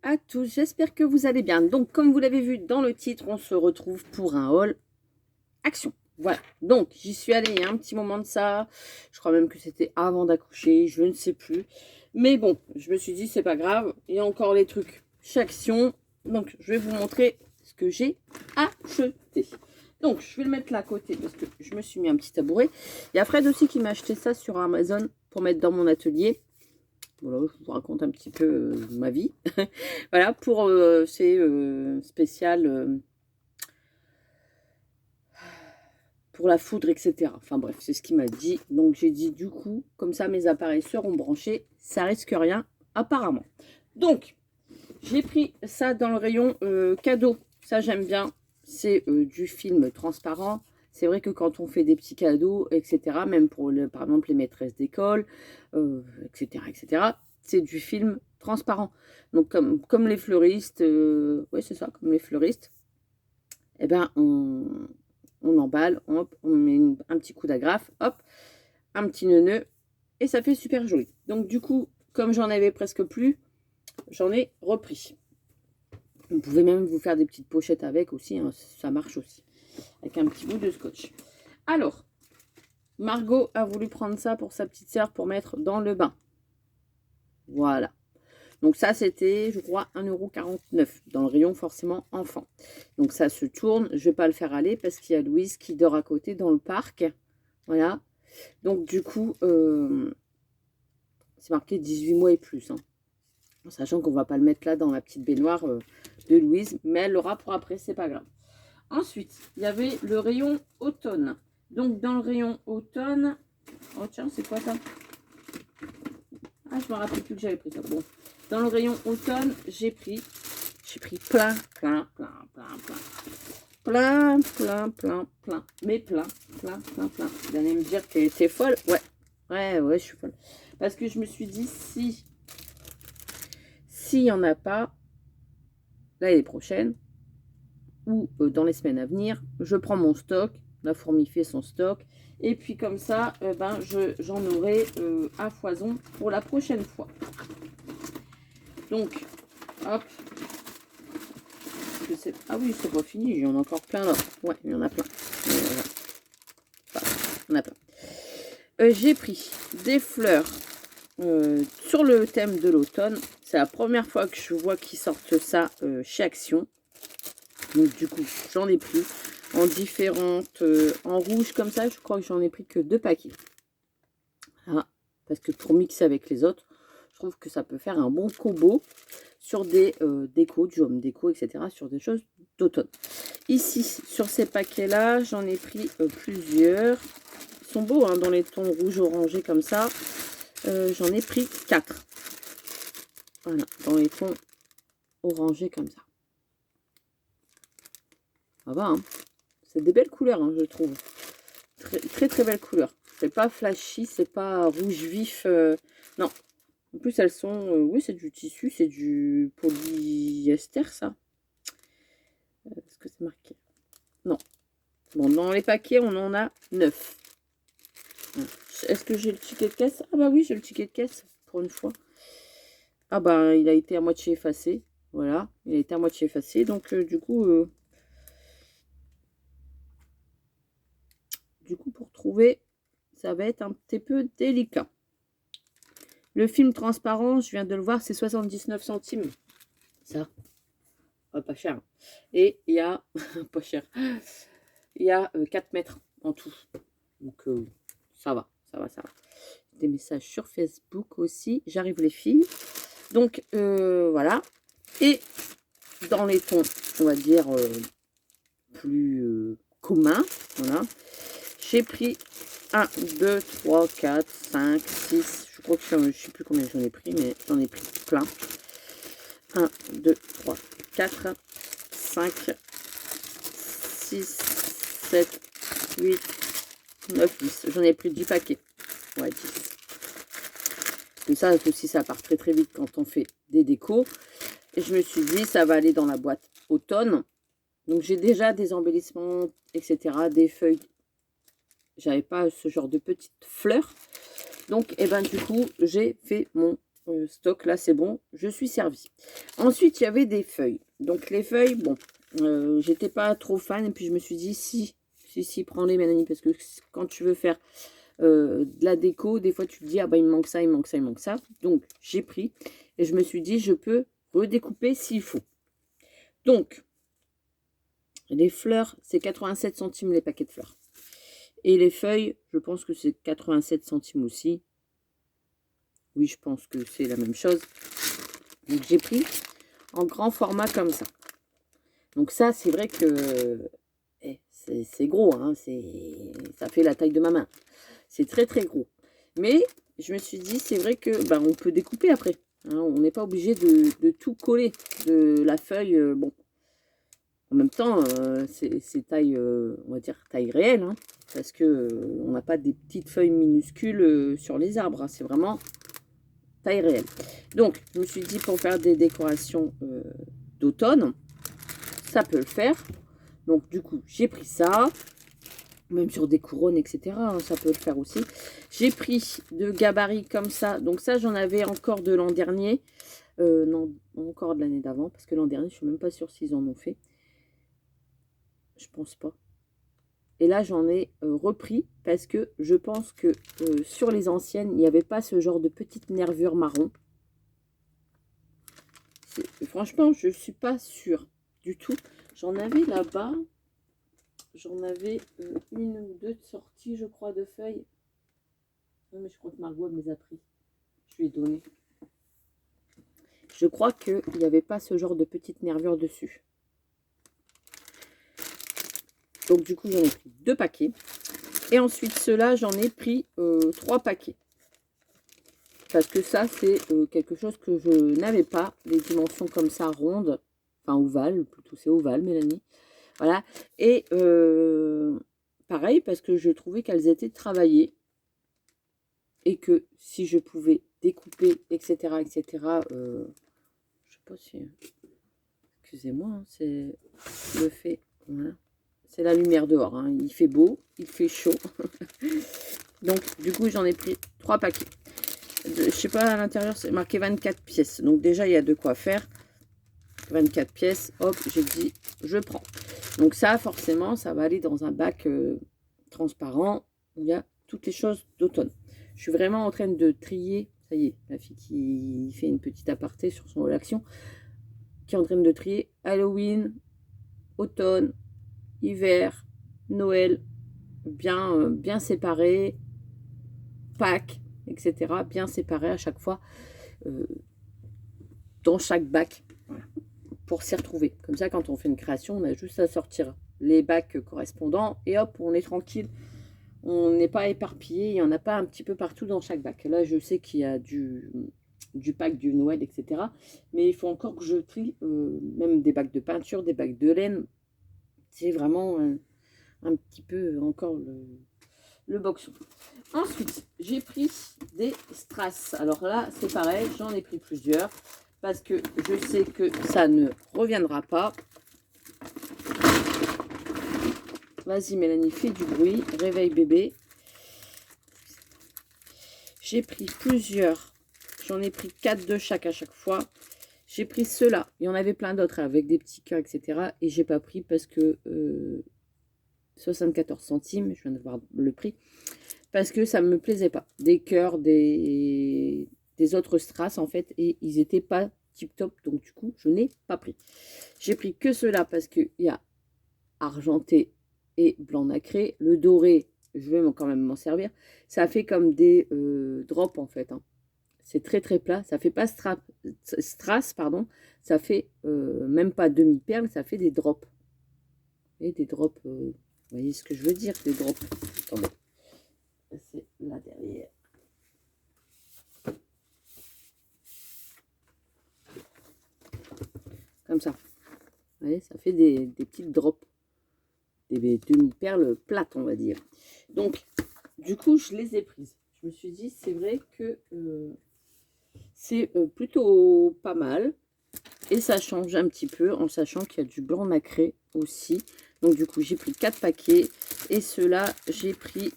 à tous, j'espère que vous allez bien. Donc, comme vous l'avez vu dans le titre, on se retrouve pour un haul action. Voilà, donc j'y suis allée il y a un petit moment de ça. Je crois même que c'était avant d'accoucher, je ne sais plus. Mais bon, je me suis dit, c'est pas grave, il y a encore les trucs chez Action. Donc, je vais vous montrer ce que j'ai acheté. Donc, je vais le mettre là à côté parce que je me suis mis un petit tabouret. Il y a Fred aussi qui m'a acheté ça sur Amazon pour mettre dans mon atelier. Voilà, je vous raconte un petit peu ma vie. Voilà, pour c'est spécial pour la foudre, etc. Enfin bref, c'est ce qu'il m'a dit. Donc j'ai dit du coup, comme ça mes appareils seront branchés, ça risque rien apparemment. Donc, j'ai pris ça dans le rayon cadeau. Ça j'aime bien. C'est du film transparent. C'est vrai que quand on fait des petits cadeaux, etc., même pour, par exemple, les maîtresses d'école, etc., etc., c'est du film transparent. Donc, comme les fleuristes, oui, c'est ça, comme les fleuristes, eh ben, on emballe, hop, on met un petit coup d'agrafe, hop, un petit nœud, et ça fait super joli. Donc, du coup, comme j'en avais presque plus, j'en ai repris. Vous pouvez même vous faire des petites pochettes avec aussi, hein, ça marche aussi. Avec un petit bout de scotch. Alors, Margot a voulu prendre ça pour sa petite sœur pour mettre dans le bain. Voilà. Donc ça, c'était, je crois, 1,49 € dans le rayon forcément enfant. Donc ça se tourne. Je ne vais pas le faire aller parce qu'il y a Louise qui dort à côté dans le parc. Voilà. Donc du coup, c'est marqué 18 mois et plus. Hein. Sachant qu'on ne va pas le mettre là dans la petite baignoire de Louise. Mais elle l'aura pour après, c'est pas grave. Ensuite, il y avait le rayon automne. Donc, dans le rayon automne... Oh, tiens, c'est quoi ça? Ah, je me rappelle plus que j'avais pris ça. Bon, dans le rayon automne, j'ai pris plein. Mais plein. Vous allez me dire que t'es folle? Ouais, je suis folle. Parce que je me suis dit, s'il n'y en a pas, l'année prochaine, ou dans les semaines à venir, je prends mon stock, la fourmi fait son stock, et puis comme ça, j'en aurai à foison pour la prochaine fois. Donc, hop, ah oui, c'est pas fini, il y en a encore plein là. Ouais, il y en a plein. Enfin, il y en a plein. J'ai pris des fleurs sur le thème de l'automne. C'est la première fois que je vois qu'ils sortent ça chez Action. Donc du coup, j'en ai pris en différentes, en rouge comme ça, je crois que j'en ai pris que 2 paquets. Voilà, parce que pour mixer avec les autres, je trouve que ça peut faire un bon combo sur des décos, du home déco, etc., sur des choses d'automne. Ici, sur ces paquets-là, j'en ai pris plusieurs. Ils sont beaux, hein, dans les tons rouge-orangé comme ça. J'en ai pris 4. Voilà, dans les tons orangés comme ça. Ça va, hein. C'est des belles couleurs, hein, je trouve. Très belles couleurs. C'est pas flashy, c'est pas rouge vif. Non. En plus, elles sont... oui, c'est du tissu, c'est du polyester, ça. Est-ce que c'est marqué? Non. Bon, dans les paquets, on en a 9. Est-ce que j'ai le ticket de caisse? Ah bah oui, j'ai le ticket de caisse, pour une fois. Ah bah, il a été à moitié effacé. Voilà, il a été à moitié effacé. Donc, du coup, pour trouver, ça va être un petit peu délicat. Le film transparent, je viens de le voir, c'est 79 centimes. Ça, pas cher. Et il y a, pas cher, il y a 4 mètres en tout. Donc, ça va. Des messages sur Facebook aussi. J'arrive les filles. Donc, voilà. Et dans les tons, on va dire, plus communs, voilà. J'ai pris 1, 2, 3, 4, 5, 6. Je crois que je ne sais plus combien j'en ai pris, mais j'en ai pris plein. 1, 2, 3, 4, 5, 6, 7, 8, 9, 10. J'en ai pris 10 paquets. Ouais, 10. Comme ça aussi, ça part très vite quand on fait des décos. Et je me suis dit, ça va aller dans la boîte automne. Donc, j'ai déjà des embellissements, etc., des feuilles. J'avais pas ce genre de petites fleurs. Donc, du coup, j'ai fait mon stock. Là, c'est bon, je suis servie. Ensuite, il y avait des feuilles. Donc, les feuilles, bon, j'étais pas trop fan. Et puis, je me suis dit, si, prends-les, Mélanie. Parce que quand tu veux faire de la déco, des fois, tu te dis, ah bah, il me manque ça, il me manque ça, il me manque ça. Donc, j'ai pris. Et je me suis dit, je peux redécouper s'il faut. Donc, les fleurs, c'est 87 centimes les paquets de fleurs. Et les feuilles, je pense que c'est 87 centimes aussi. Oui, je pense que c'est la même chose. Donc, j'ai pris en grand format comme ça. Donc, ça, c'est vrai que c'est gros. Hein, ça fait la taille de ma main. C'est très, très gros. Mais, je me suis dit, c'est vrai que ben, on peut découper après. Hein, on n'est pas obligé de tout coller. De la feuille, bon. En même temps, c'est taille, on va dire, taille réelle. Hein, parce que on n'a pas des petites feuilles minuscules sur les arbres. Hein, c'est vraiment taille réelle. Donc, je me suis dit, pour faire des décorations d'automne, ça peut le faire. Donc, du coup, j'ai pris ça. Même sur des couronnes, etc. Hein, ça peut le faire aussi. J'ai pris de gabarit comme ça. Donc, ça, j'en avais encore de l'an dernier. Non, encore de l'année d'avant. Parce que l'an dernier, je ne suis même pas sûre s'ils en ont fait. Je pense pas. Et là, j'en ai repris parce que je pense que sur les anciennes, il n'y avait pas ce genre de petite nervure marron. Franchement, je ne suis pas sûre du tout. J'en avais là-bas. J'en avais une ou deux sorties, je crois, de feuilles. Non, mais je crois que Margot me les a pris. Je lui ai donné. Je crois qu'il n'y avait pas ce genre de petite nervure dessus. Donc, du coup, j'en ai pris 2 paquets. Et ensuite, ceux-là, j'en ai pris 3 paquets. Parce que ça, c'est quelque chose que je n'avais pas. Les dimensions comme ça, rondes. Enfin, ovales. Plutôt, c'est ovale, Mélanie. Voilà. Et pareil, parce que je trouvais qu'elles étaient travaillées. Et que si je pouvais découper, etc., etc., je sais pas si... Excusez-moi, hein, c'est le fait... Voilà. C'est la lumière dehors. Hein. Il fait beau, il fait chaud. Donc, du coup, j'en ai pris 3 paquets. Je sais pas, à l'intérieur, c'est marqué 24 pièces. Donc, déjà, il y a de quoi faire. 24 pièces. Hop, j'ai dit, je prends. Donc, ça, forcément, ça va aller dans un bac transparent où il y a toutes les choses d'automne. Je suis vraiment en train de trier. Ça y est, la fille qui fait une petite aparté sur son action, qui est en train de trier Halloween, automne, hiver, Noël, bien séparés, Pâques, etc. Bien séparés à chaque fois dans chaque bac voilà, pour s'y retrouver. Comme ça, quand on fait une création, on a juste à sortir les bacs correspondants et hop, on est tranquille. On n'est pas éparpillé, il n'y en a pas un petit peu partout dans chaque bac. Là, je sais qu'il y a du pack du Noël, etc. Mais il faut encore que je trie même des bacs de peinture, des bacs de laine. C'est vraiment un petit peu encore le boxon. Ensuite, j'ai pris des strass. Alors là, c'est pareil, j'en ai pris plusieurs parce que je sais que ça ne reviendra pas. Vas-y Mélanie, fais du bruit, réveille bébé. J'ai pris plusieurs, j'en ai pris 4 de chaque à chaque fois. J'ai pris ceux-là, il y en avait plein d'autres avec des petits cœurs, etc. Et j'ai pas pris parce que 74 centimes, je viens de voir le prix, parce que ça ne me plaisait pas. Des cœurs, des autres strass en fait, et ils n'étaient pas tip top, donc du coup, je n'ai pas pris. J'ai pris que ceux-là parce qu'il y a argenté et blanc nacré. Le doré, je vais quand même m'en servir. Ça fait comme des drops en fait. Hein. C'est très très plat. Ça fait pas strass, pardon. Ça fait même pas demi-perle, ça fait des drops. Et des drops, vous voyez ce que je veux dire, des drops. Attendez. C'est là derrière. Comme ça. Vous voyez, ça fait des petites drops. Des demi-perles plates, on va dire. Donc, du coup, je les ai prises. Je me suis dit, c'est vrai que c'est plutôt pas mal. Et ça change un petit peu en sachant qu'il y a du blanc nacré aussi. Donc, du coup, j'ai pris 4 paquets. Et ceux-là, j'ai pris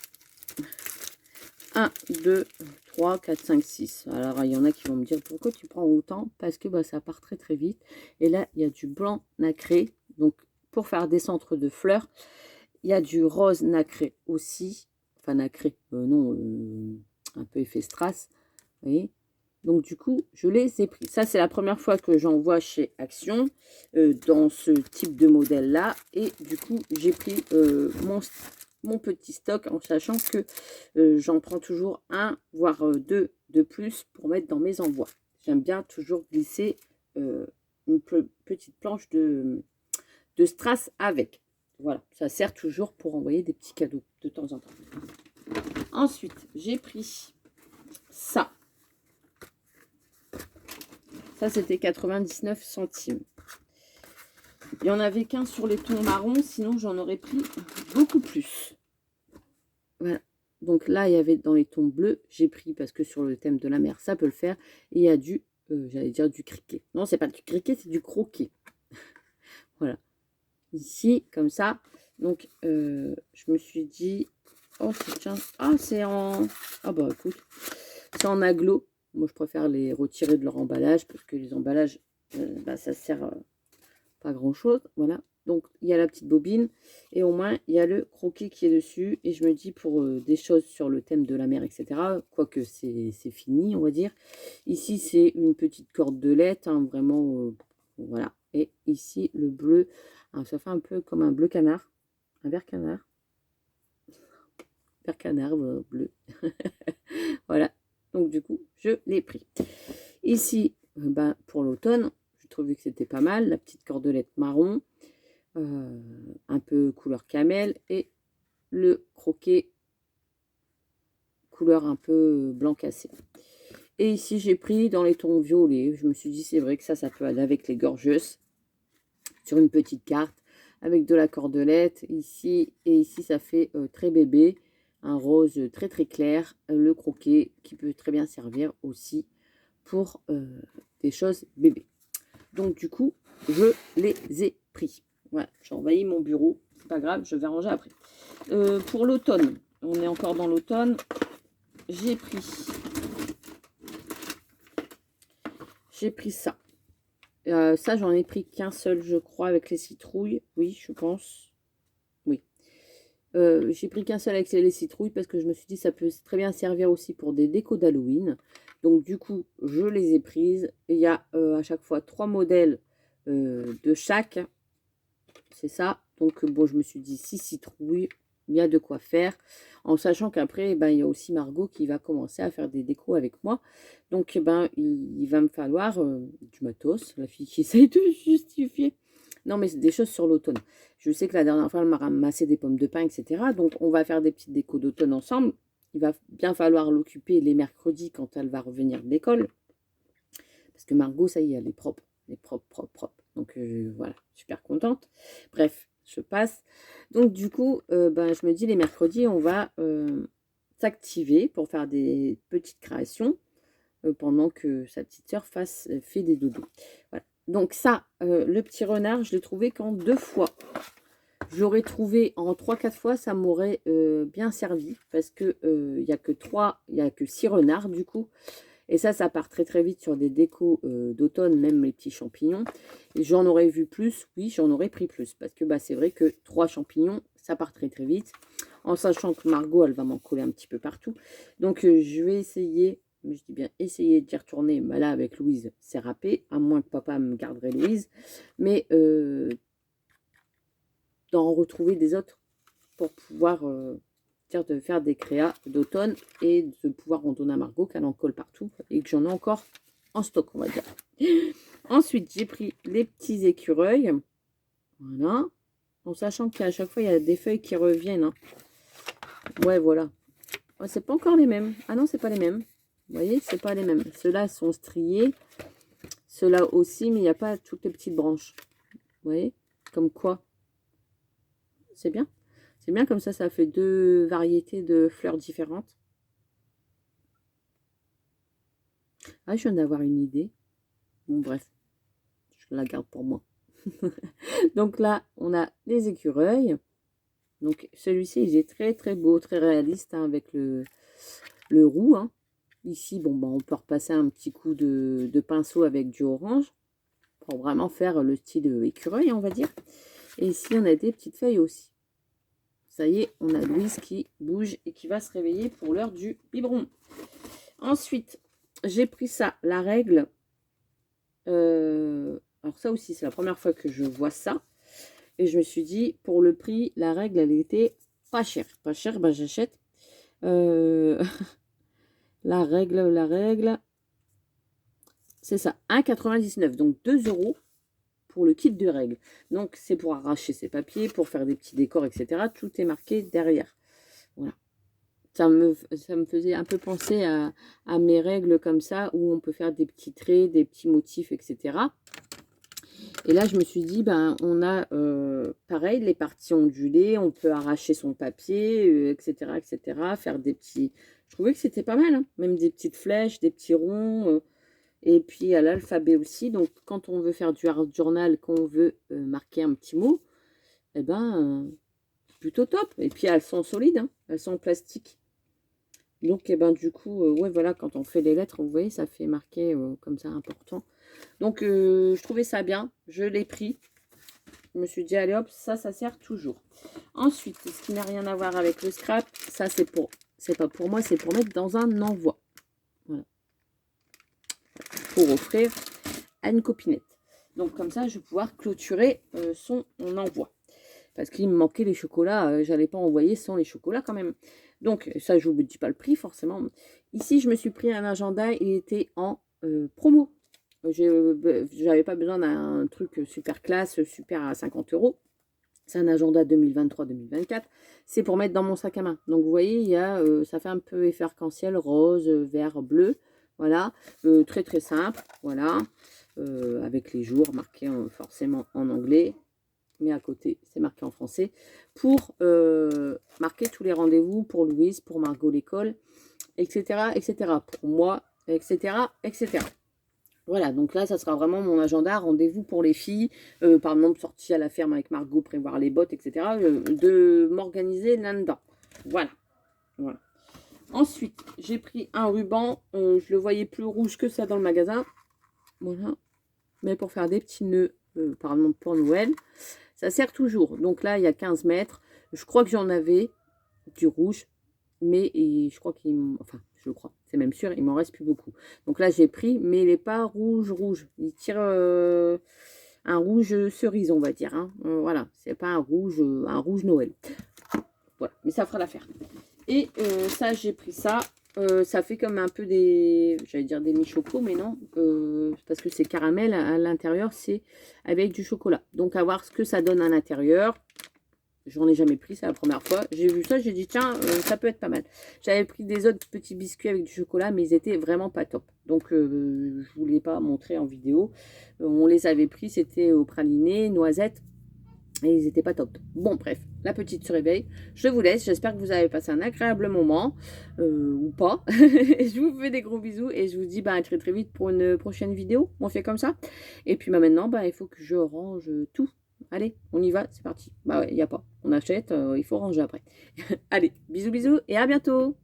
1, 2, 3, 4, 5, 6. Alors, il y en a qui vont me dire pourquoi tu prends autant? Parce que bah, ça part très très vite. Et là, il y a du blanc nacré. Donc, pour faire des centres de fleurs, il y a du rose nacré aussi. Enfin, nacré, non, un peu effet strass. Vous voyez? Donc, du coup, je les ai pris. Ça, c'est la première fois que j'en vois chez Action, dans ce type de modèle-là. Et du coup, j'ai pris mon petit stock en sachant que j'en prends toujours un, voire deux de plus pour mettre dans mes envois. J'aime bien toujours glisser une petite planche de strass avec. Voilà, ça sert toujours pour envoyer des petits cadeaux de temps en temps. Ensuite, j'ai pris ça. Ça, c'était 99 centimes. Il n'y en avait qu'un sur les tons marrons, sinon j'en aurais pris beaucoup plus. Voilà. Donc là, il y avait dans les tons bleus, j'ai pris parce que sur le thème de la mer, ça peut le faire. Et il y a du, j'allais dire du criquet. Non, c'est pas du criquet, c'est du croquet. Voilà. Ici, comme ça. Donc, je me suis dit, oh, tiens, ah, c'est en, ah bah écoute, c'est en aglo. Moi, je préfère les retirer de leur emballage parce que les emballages, bah, ça sert pas grand-chose. Voilà. Donc, il y a la petite bobine et au moins, il y a le croquis qui est dessus. Et je me dis, pour des choses sur le thème de la mer, etc., quoique c'est fini, on va dire. Ici, c'est une petite cordelette, hein, vraiment, voilà. Et ici, le bleu, alors, ça fait un peu comme un bleu canard, un vert canard. Vert canard bleu. Voilà. Donc, du coup, je l'ai pris. Ici, ben, pour l'automne, je trouvais que c'était pas mal. La petite cordelette marron. Un peu couleur camel et le croquet couleur un peu blanc cassé. Et ici j'ai pris dans les tons violets, je me suis dit c'est vrai que ça peut aller avec les gorgeous sur une petite carte avec de la cordelette ici et ici ça fait très bébé, un rose très très clair, le croquet qui peut très bien servir aussi pour des choses bébés. Donc du coup je les ai pris. Voilà, j'ai envahi mon bureau. C'est pas grave, je vais ranger après. Pour l'automne, on est encore dans l'automne. J'ai pris ça. Ça, j'en ai pris qu'un seul, je crois, avec les citrouilles. Oui, je pense. Oui. J'ai pris qu'un seul avec les citrouilles parce que je me suis dit ça peut très bien servir aussi pour des décos d'Halloween. Donc du coup, je les ai prises. Il y a à chaque fois 3 modèles de chaque. C'est ça. Donc, bon, je me suis dit 6 citrouilles, il y a de quoi faire. En sachant qu'après, ben, il y a aussi Margot qui va commencer à faire des décos avec moi. Donc, ben, il va me falloir du matos. La fille qui essaye de justifier. Non, mais c'est des choses sur l'automne. Je sais que la dernière fois, elle m'a ramassé des pommes de pin, etc. Donc, on va faire des petites décos d'automne ensemble. Il va bien falloir l'occuper les mercredis quand elle va revenir de l'école. Parce que Margot, ça y est, elle est propre. Elle est propre, propre, propre. Donc voilà, super contente. Bref, je passe. Donc du coup, ben, je me dis les mercredis, on va s'activer pour faire des petites créations pendant que sa petite sœur fait des dodos. Voilà. Donc ça, le petit renard, je l'ai trouvé qu'en 2 fois. J'aurais trouvé en 3-4 fois, ça m'aurait bien servi parce que il n'y a que 6 renards du coup. Et ça part très très vite sur des décos d'automne, même les petits champignons. Et j'en aurais vu plus, oui, j'en aurais pris plus. Parce que bah, c'est vrai que 3 champignons, ça part très très vite. En sachant que Margot, elle va m'en coller un petit peu partout. Donc je vais essayer, je dis bien essayer d'y retourner. Bah, là, avec Louise, c'est râpé. À moins que papa me garderait Louise. Mais d'en retrouver des autres pour pouvoir... de faire des créas d'automne et de pouvoir en donner à Margot qu'elle en colle partout et que j'en ai encore en stock, on va dire. Ensuite, j'ai pris les petits écureuils. Voilà. En sachant qu'à chaque fois, il y a des feuilles qui reviennent. Hein. Ouais, voilà. Oh, c'est pas encore les mêmes. Ah non, c'est pas les mêmes. Vous voyez, c'est pas les mêmes. Ceux-là sont striés. Ceux-là aussi, mais il n'y a pas toutes les petites branches. Vous voyez, comme quoi. C'est bien. C'est bien comme ça fait 2 variétés de fleurs différentes. Ah, je viens d'avoir une idée. Bon, bref, je la garde pour moi. Donc là, on a les écureuils. Donc celui-ci, il est très très beau, très réaliste hein, avec le roux. Hein. Ici, bon, ben, on peut repasser un petit coup de pinceau avec du orange pour vraiment faire le style écureuil, on va dire. Et ici, on a des petites feuilles aussi. Ça y est, on a Louise qui bouge et qui va se réveiller pour l'heure du biberon. Ensuite, j'ai pris ça, la règle. Alors ça aussi, c'est la première fois que je vois ça. Et je me suis dit, pour le prix, la règle, elle était pas chère. Pas chère, bah j'achète. La règle, c'est ça, 1,99. Donc 2 € pour le kit de règles. Donc c'est pour arracher ses papiers, pour faire des petits décors, etc. Tout est marqué derrière. Voilà. Ça me faisait un peu penser à mes règles comme ça, où on peut faire des petits traits, des petits motifs, etc. Et là, je me suis dit, ben, on a pareil, les parties ondulées, on peut arracher son papier, etc., etc., faire des petits... Je trouvais que c'était pas mal, hein, même des petites flèches, des petits ronds, et puis à l'alphabet aussi. Donc, quand on veut faire du hard journal, qu'on veut marquer un petit mot, eh ben, plutôt top. Et puis, elles sont solides, hein, elles sont en plastique. Donc, eh ben, du coup, ouais, voilà, quand on fait les lettres, vous voyez, ça fait marquer comme ça, important. Donc, je trouvais ça bien. Je l'ai pris. Je me suis dit, allez hop, ça sert toujours. Ensuite, ce qui n'a rien à voir avec le scrap, ça, c'est pas pour moi, c'est pour mettre dans un envoi. Voilà. Pour offrir à une copinette. Donc, comme ça, je vais pouvoir clôturer son envoi. Parce qu'il me manquait les chocolats. J'allais pas envoyer sans les chocolats quand même. Donc, ça, je vous dis pas le prix, forcément. Ici, je me suis pris un agenda. Il était en promo. J'avais pas besoin d'un truc super classe, super à 50 €. C'est un agenda 2023-2024. C'est pour mettre dans mon sac à main. Donc, vous voyez, il y a, ça fait un peu effet arc-en-ciel, rose, vert, bleu. Voilà. Très, très simple. Voilà. Avec les jours marqués forcément en anglais. Mais à côté, c'est marqué en français. Pour marquer tous les rendez-vous pour Louise, pour Margot l'école, etc., etc. Pour moi, etc., etc. Voilà, donc là, ça sera vraiment mon agenda, rendez-vous pour les filles, par exemple, sortie à la ferme avec Margot, prévoir les bottes, etc., de m'organiser là-dedans. Voilà, voilà. Ensuite, j'ai pris un ruban, je le voyais plus rouge que ça dans le magasin, voilà, mais pour faire des petits nœuds, par exemple, pour Noël, ça sert toujours. Donc là, il y a 15 mètres, je crois que j'en avais du rouge, mais je crois qu'il... Enfin, je crois, c'est même sûr, il m'en reste plus beaucoup. Donc là, j'ai pris, mais il n'est pas rouge. Il tire un rouge cerise, on va dire. Hein. Voilà, c'est pas un rouge Noël. Voilà, mais ça fera l'affaire. Et ça, j'ai pris ça. Ça fait comme un peu des... J'allais dire des mi-chocos, mais non. Parce que c'est caramel, à l'intérieur, c'est avec du chocolat. Donc, à voir ce que ça donne à l'intérieur. J'en ai jamais pris, c'est la première fois. J'ai vu ça, j'ai dit tiens, ça peut être pas mal. J'avais pris des autres petits biscuits avec du chocolat, mais ils étaient vraiment pas top. Donc je voulais pas montrer en vidéo. On les avait pris, c'était au praliné, noisettes, et ils étaient pas top. Bon bref, la petite se réveille. Je vous laisse, j'espère que vous avez passé un agréable moment, ou pas. Je vous fais des gros bisous, et je vous dis à très très vite pour une prochaine vidéo. On fait comme ça. Et puis maintenant, il faut que je range tout. Allez, on y va, c'est parti. Bah ouais, il n'y a pas. On achète, il faut ranger après. Allez, bisous bisous et à bientôt.